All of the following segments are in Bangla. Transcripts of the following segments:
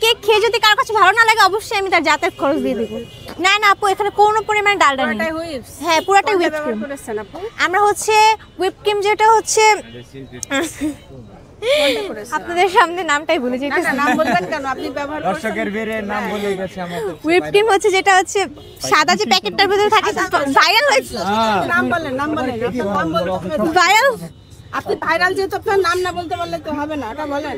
কেক খেয়ে যদি কার কাছে ভালো না লাগে অবশ্যই আমি তার যাতায়াত খরচ দিয়ে দেবো। না না আপু, এখানে কোনো পরিমাণে ডালডা নেই। হ্যাঁ পুরাটাই হুইপ ক্রিম। আমরা হচ্ছে হুইপ ক্রিম যেটা হচ্ছে আপনাদের সামনে নামটাই ভুলে যাই। নাম বলবেন কেন? আপনি ব্যবহার করছেন। দর্শকের বেরে নাম বলে গেছে আমাদের। হুইপ ক্রিম হচ্ছে যেটা হচ্ছে সাদা যে প্যাকেটটার ভিতরে থাকে, ভাইরাল হয়েছে। নাম বলেন, নাম বলেন, নাম বলতে ভাইরাল। আপনি ভাইরাল যেহেতু আপনার নাম না বলতে পারলে তো হবে না, ওটা বলেন।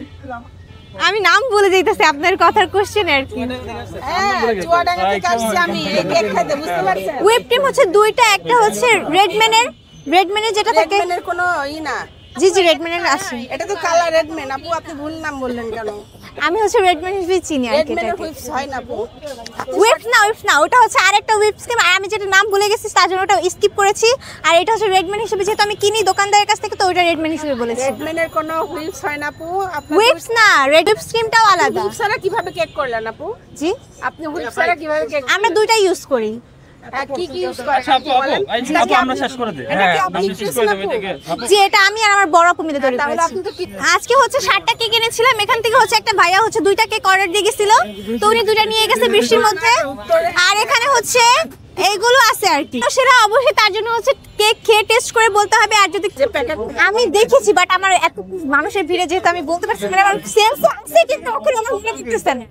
আমি নাম বলে যাইতেছি আপনার কথার কোশ্চেন আর কি। চুয়াডাঙ্গা থেকে আসছি আমি এই কেক খেতে, বুঝতে পারছেন? হুইপ ক্রিম হচ্ছে দুইটা, একটা হচ্ছে রেডম্যানের যেটা থাকে। রেডম্যানের কোনো না। জি জি রেডম্যানের আছে। এটা তো কালার রেডম্যান। আপু আপনি ভুল নাম বললেন কেন? আমি হচ্ছে রেডম্যান হিসেবে চিনি আর কি। রেডম্যানের হুইপস হয় না আপু। হুইপস না, ওটা হচ্ছে আরেকটা হুইপস ক্রিম। আর আমি যেটা নাম ভুলে গেছি তার জন্য ওটা স্কিপ করেছি। আর এটা হচ্ছে রেডম্যান হিসেবে, যেহেতু আমি কিনি দোকানদারের কাছ থেকে, তো ওটা রেডম্যান হিসেবে বলেছি। রেডম্যানের কোনো হুইপস হয় না আপু। আপনি হুইপস না, রেড হুইপস ক্রিমটাও আলাদা। হুইপস ছাড়া কিভাবে কেক করলেন আপু? জি আপনি হুইপস ছাড়া কিভাবে কেক? আমরা দুইটাই ইউজ করি। কি ইউজ করেন? আপু আমরা শেষ করে দেই। হ্যাঁ আপনি শেষ করে দেবেন এটাকে। জি এটা আমি আর আমার বড় আপু মিলে তৈরি তাহলে করেছি। আপনি তো কি আজকে হচ্ছে 60টা কেক এনেছিলাম, এখান থেকে হচ্ছে একটা ভাইয়া হচ্ছে 2টা কেক অর্ডার দিয়ে গেছিল, তো উনি 2টা নিয়ে গেছে বৃষ্টির মধ্যে। আর এখানে হচ্ছে এইগুলো আছে আর কি, তো সেটা অবশ্যই তার জন্য হচ্ছে কেক খেয়ে টেস্ট করে বলতে হবে। আর যদি আমি দেখেছি, বাট আমার এত মানুষের ভিড়ে যেহেতু আমি বলতে পারছি না, আমার সেন্স আছে কিন্তু ওখানে আমার মনে করতেছে না।